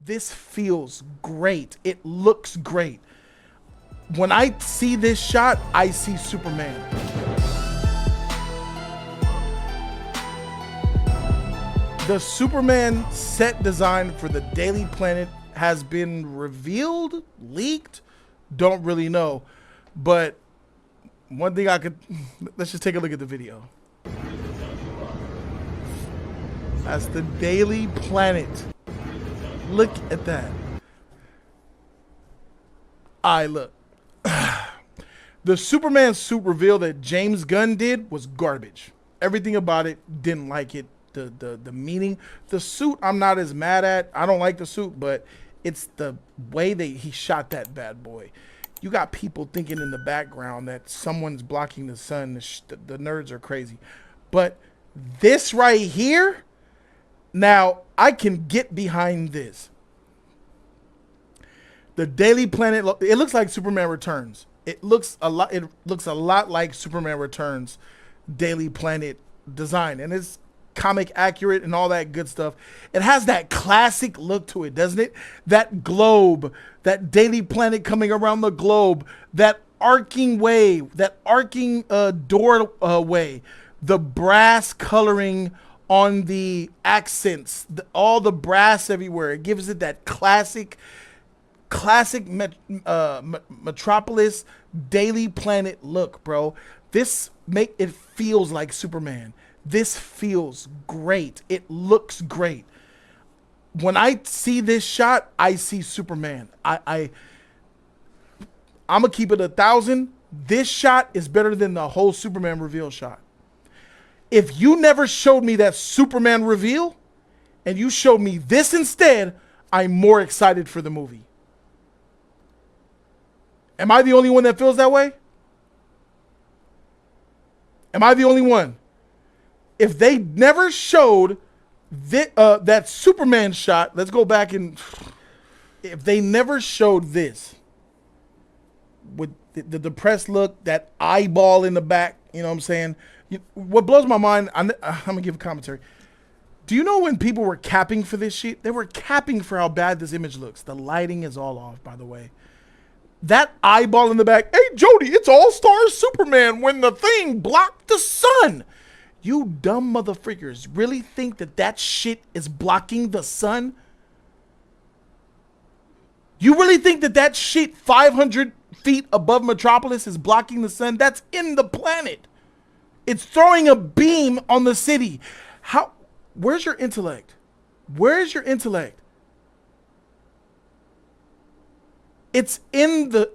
This feels great. It looks great. When I see this shot, I see Superman. The Superman set design for the Daily Planet has been revealed, leaked, don't really know. But one thing let's just take a look at the video. That's the Daily Planet. Look at that. Look. The Superman suit reveal that James Gunn did was garbage. Everything about it, didn't like it. The meaning. The suit, I'm not as mad at. I don't like the suit, but it's the way he shot that bad boy. You got people thinking in the background that someone's blocking the sun. The nerds are crazy. But this right here, now I can get behind this. The Daily Planet, it looks like Superman Returns. It looks a lot like Superman Returns Daily Planet design, and it's comic accurate and all that good stuff. It has that classic look to it, doesn't it? That globe, that Daily Planet coming around the globe, that arcing wave, that arcing doorway, the brass coloring on the accents, all the brass everywhere. It gives it that classic Metropolis Daily Planet look, bro. It feels like Superman. This feels great. It looks great. When I see this shot, I see Superman. I'm gonna keep it 1,000. This shot is better than the whole Superman reveal shot. If you never showed me that Superman reveal and you showed me this instead, I'm more excited for the movie. Am I the only one that feels that way? Am I the only one? If they never showed that Superman shot, let's go back and if they never showed this with the depressed look, that eyeball in the back, you know what I'm saying? What blows my mind, I'm gonna give a commentary. Do you know when people were capping for this shit? They were capping for how bad this image looks. The lighting is all off, by the way. That eyeball in the back, hey Jody, it's All-Star Superman when the thing blocked the sun. You dumb motherfuckers really think that shit is blocking the sun? You really think that shit 500 feet above Metropolis is blocking the sun? That's in the planet. It's throwing a beam on the city. Where's your intellect? Where's your intellect? It's in the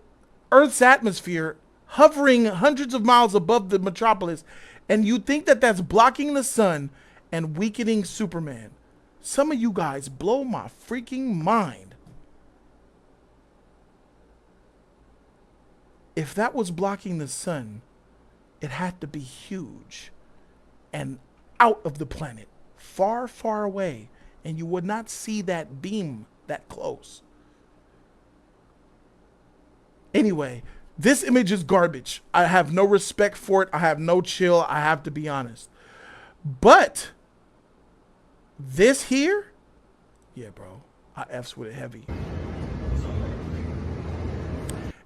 Earth's atmosphere, hovering hundreds of miles above the Metropolis, and you think that that's blocking the sun and weakening Superman. Some of you guys blow my freaking mind. If that was blocking the sun, it had to be huge and out of the planet, far, far away, and you would not see that beam that close. Anyway, this image is garbage. I have no respect for it. I have no chill. I have to be honest. But this here, yeah, bro, I F's with it heavy.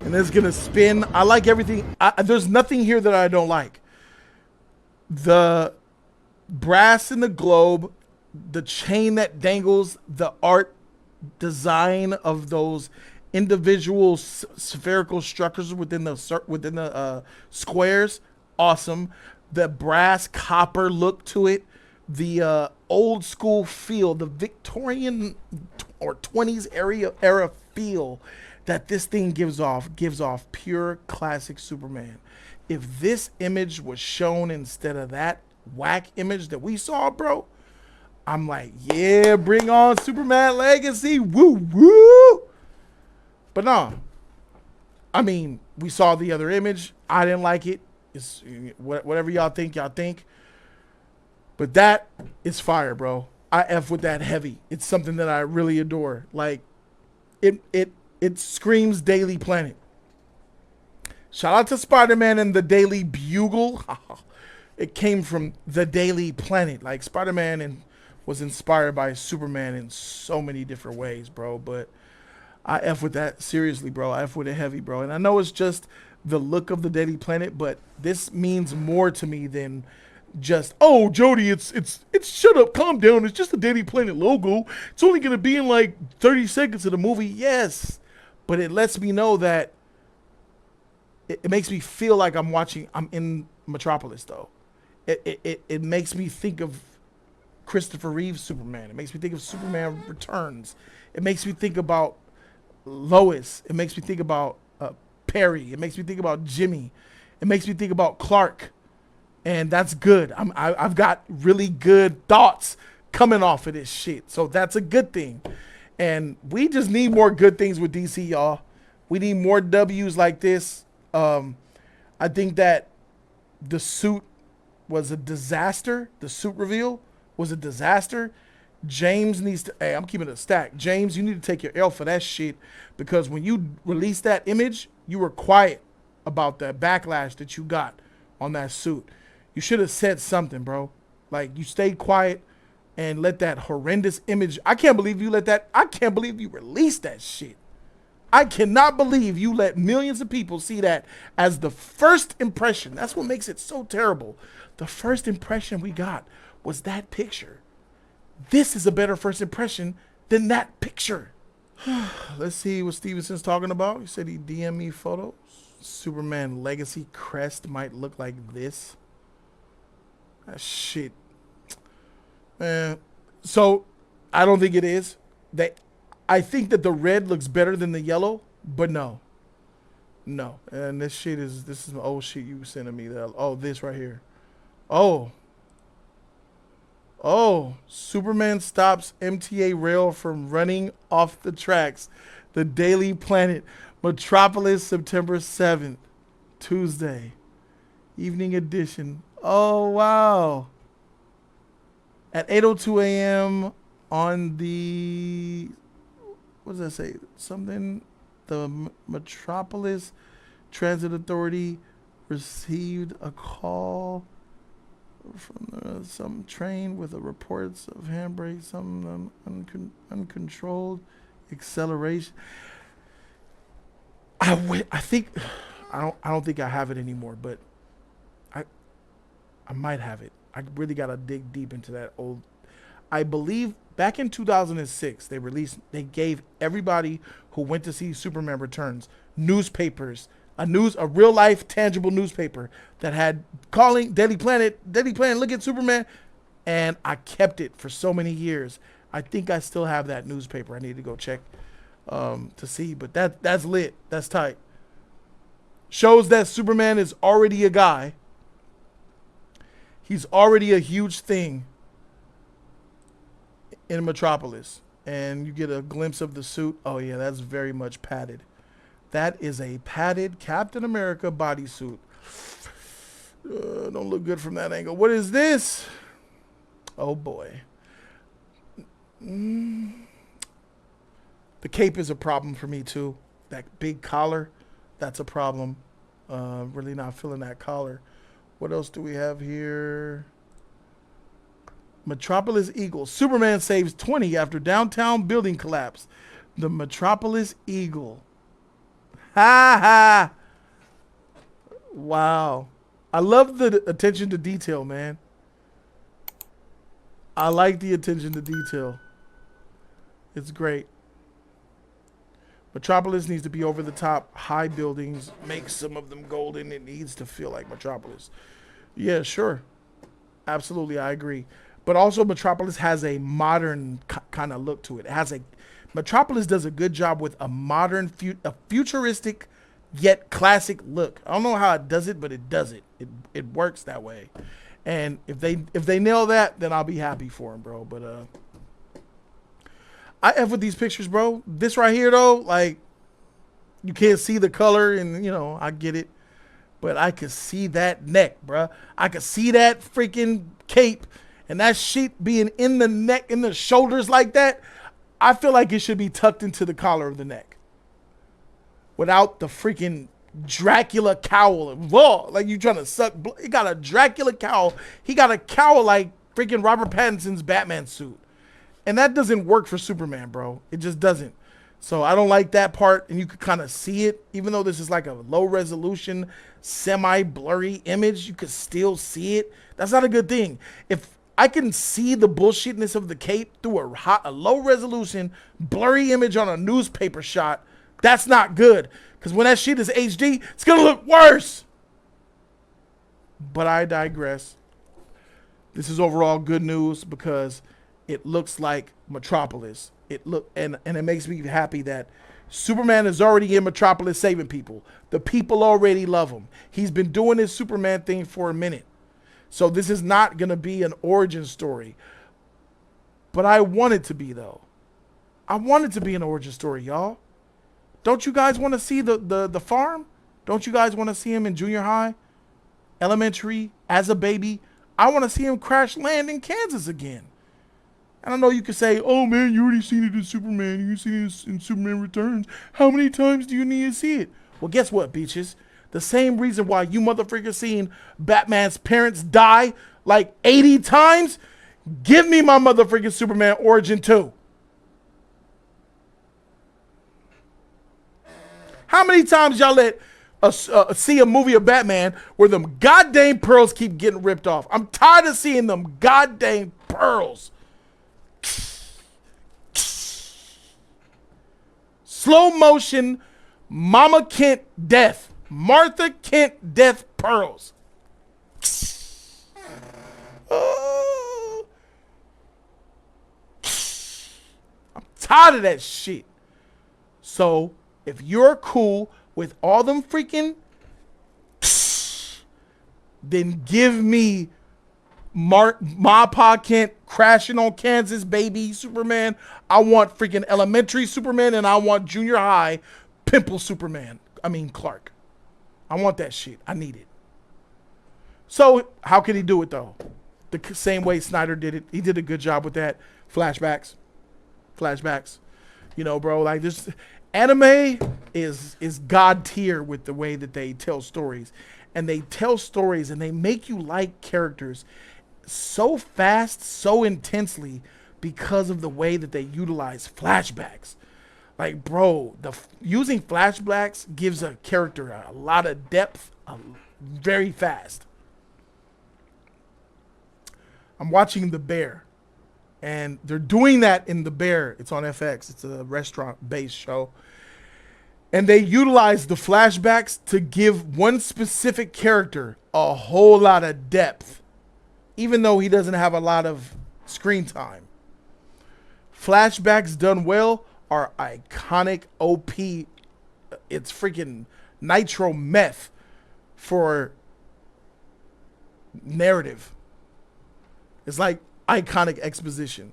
And it's going to spin. I like everything. There's nothing here that I don't like. The brass in the globe, the chain that dangles, the art design of those individual spherical structures within the squares, awesome. The brass copper look to it, the old school feel, the Victorian or 20s era feel that this thing gives off pure classic Superman. If this image was shown instead of that whack image that we saw, bro, I'm like, yeah, bring on Superman Legacy, woo woo. But no, I mean, we saw the other image. I didn't like it. It's whatever y'all think, y'all think. But that is fire, bro. I F with that heavy. It's something that I really adore. Like, it screams Daily Planet. Shout out to Spider-Man and the Daily Bugle. It came from the Daily Planet. Like Spider-Man and was inspired by Superman in so many different ways, bro. But I F with that seriously, bro. I F with it heavy, bro. And I know it's just the look of the Daily Planet, but this means more to me than just, oh, Jody, it's shut up, calm down. It's just the Daily Planet logo. It's only gonna be in like 30 seconds of the movie. Yes, but it lets me know that it makes me feel like I'm in Metropolis, though. It makes me think of Christopher Reeve's Superman. It makes me think of Superman Returns. It makes me think about Lois. It makes me think about Perry. It makes me think about Jimmy. It makes me think about Clark. And that's good. I've got really good thoughts coming off of this shit. So that's a good thing. And we just need more good things with DC, y'all. We need more W's like this. I think that the suit was a disaster. The suit reveal was a disaster. James needs to, hey, I'm keeping it a stack. James, you need to take your L for that shit, because when you released that image, you were quiet about the backlash that you got on that suit. You should have said something, bro. Like, you stayed quiet and let that horrendous image. I can't believe you released that shit. I cannot believe you let millions of people see that as the first impression. That's what makes it so terrible. The first impression we got was that picture. This is a better first impression than that picture. Let's see what Stevenson's talking about. He said he DM'd me photos. Superman Legacy crest might look like this. That shit. Man. So, I don't think it is. I think that the red looks better than the yellow, but no. No. And this is the old shit you sending me. This right here. Oh, Superman stops MTA rail from running off the tracks. The Daily Planet, Metropolis, September 7th, Tuesday, evening edition. Oh, wow. At 8:02 a.m. on the, what does that say? Something, the Metropolis Transit Authority received a call from some train with reports of handbrake, some uncontrolled acceleration. I don't think I have it anymore, but I might have it. I really gotta dig deep into that old. I believe back in 2006 they gave everybody who went to see Superman Returns newspapers. A real life tangible newspaper that had calling Daily Planet, look at Superman. And I kept it for so many years. I think I still have that newspaper. I need to go check to see, but that's lit. That's tight. Shows that Superman is already a guy. He's already a huge thing in Metropolis. And you get a glimpse of the suit. Oh yeah, that's very much padded. That is a padded Captain America bodysuit. Don't look good from that angle. What is this? Oh, boy. The cape is a problem for me, too. That big collar, that's a problem. Really not feeling that collar. What else do we have here? Metropolis Eagle. Superman saves 20 after downtown building collapse. The Metropolis Eagle. Ha ha! Wow. I love the attention to detail, man. I like the attention to detail. It's great. Metropolis needs to be over the top. High buildings. Make some of them golden. It needs to feel like Metropolis. Yeah, sure. Absolutely, I agree. But also Metropolis has a modern kind of look to it. Metropolis does a good job with a modern, a futuristic, yet classic look. I don't know how it does it, but it does it. It works that way. And if they nail that, then I'll be happy for them, bro. But I F with these pictures, bro. This right here, though, like, you can't see the color, and, you know, I get it. But I could see that neck, bro. I could see that freaking cape, and that shit being in the neck, in the shoulders like that. I feel like it should be tucked into the collar of the neck without the freaking Dracula cowl. Whoa, like you trying to suck blood. He got a Dracula cowl. He got a cowl like freaking Robert Pattinson's Batman suit. And that doesn't work for Superman, bro. It just doesn't. So I don't like that part, and you could kind of see it. Even though this is like a low-resolution, semi-blurry image, you could still see it. That's not a good thing. If I can see the bullshitness of the cape through a low-resolution, blurry image on a newspaper shot, that's not good. Because when that shit is HD, it's going to look worse. But I digress. This is overall good news because it looks like Metropolis. And it makes me happy that Superman is already in Metropolis saving people. The people already love him. He's been doing his Superman thing for a minute. So this is not going to be an origin story. But I want it to be, though. I want it to be an origin story, y'all. Don't you guys want to see the farm? Don't you guys want to see him in junior high, elementary, as a baby? I want to see him crash land in Kansas again. And I know you could say, oh, man, you already seen it in Superman. You've seen it in Superman Returns. How many times do you need to see it? Well, guess what, bitches? The same reason why you motherfuckers seen Batman's parents die like 80 times, give me my motherfucking Superman origin too. How many times y'all let see a movie of Batman where them goddamn pearls keep getting ripped off? I'm tired of seeing them goddamn pearls. Slow motion, Mama Kent death. Martha Kent death pearls. I'm tired of that shit. So, if you're cool with all them freaking, then give me Ma Pa Kent crashing on Kansas, baby, Superman. I want freaking elementary Superman, and I want junior high pimple Superman. I mean, Clark. I want that shit. I need it. So, how can he do it, though? The same way Snyder did it. He did a good job with that. Flashbacks. You know, bro, like this anime is God tier with the way that they tell stories. And they tell stories and they make you like characters so fast, so intensely because of the way that they utilize flashbacks. Like, bro, using flashbacks gives a character a lot of depth very fast. I'm watching The Bear, and they're doing that in The Bear. It's on FX. It's a restaurant-based show. And they utilize the flashbacks to give one specific character a whole lot of depth, even though he doesn't have a lot of screen time. Flashbacks done well are iconic OP. It's freaking nitro meth for narrative. It's like iconic exposition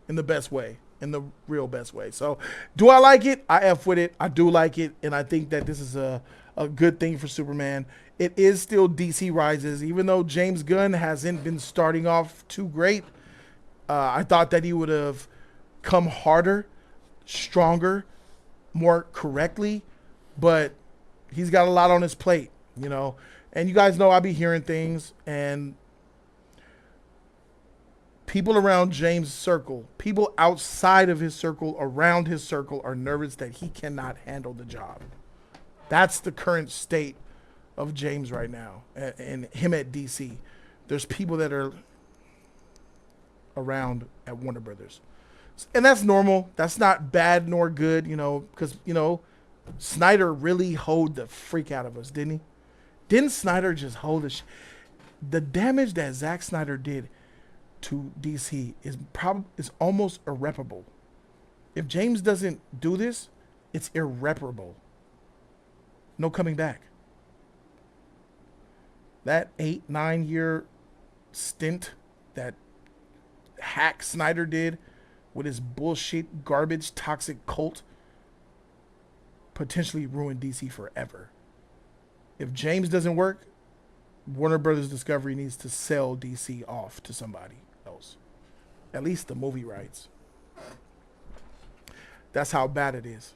in the best way, in the real best way. So do I like it? I F with it. I do like it. And I think that this is a good thing for Superman. It is still DCRISES, even though James Gunn hasn't been starting off too great. I thought that he would have come harder, stronger, more correctly, but he's got a lot on his plate, you know. And you guys know I be hearing things, and people around James' circle, people outside of his circle, around his circle, are nervous that he cannot handle the job. That's the current state of James right now, and him at DC. There's people that are around at Warner Brothers. And that's normal. That's not bad nor good, you know, because, you know, Snyder really hoed the freak out of us, didn't he? Didn't Snyder just hold the damage that Zack Snyder did to DC is almost irreparable. If James doesn't do this, it's irreparable. No coming back. That 8-9 year stint that hack Snyder did with his bullshit, garbage, toxic cult potentially ruined DC forever. If James doesn't work, Warner Brothers Discovery needs to sell DC off to somebody else. At least the movie rights. That's how bad it is.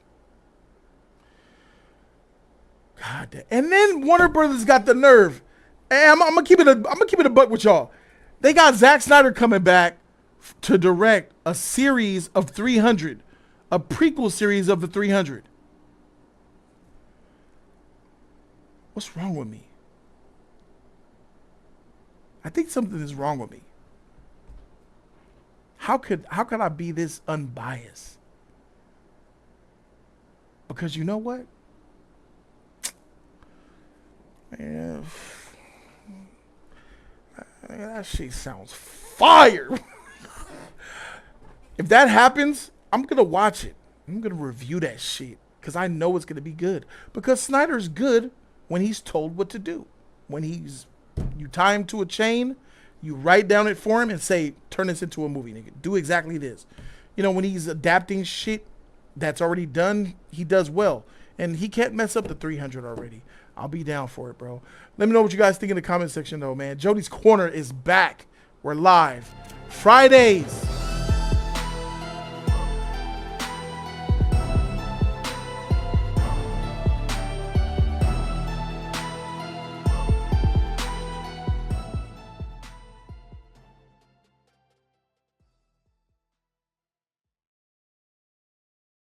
God damn. And then Warner Brothers got the nerve. And I'm gonna keep it a buck with y'all. They got Zack Snyder coming back to direct a series of 300, a prequel series of the 300. What's wrong with me? I think something is wrong with me. How could I be this unbiased? Because you know what? Man, that shit sounds fire. If that happens, I'm going to watch it. I'm going to review that shit because I know it's going to be good. Because Snyder's good when he's told what to do. When you tie him to a chain, you write down it for him and say, turn this into a movie, nigga. Do exactly this. You know, when he's adapting shit that's already done, he does well. And he can't mess up the 300 already. I'll be down for it, bro. Let me know what you guys think in the comment section, though, man. Jody's Corner is back. We're live. Fridays.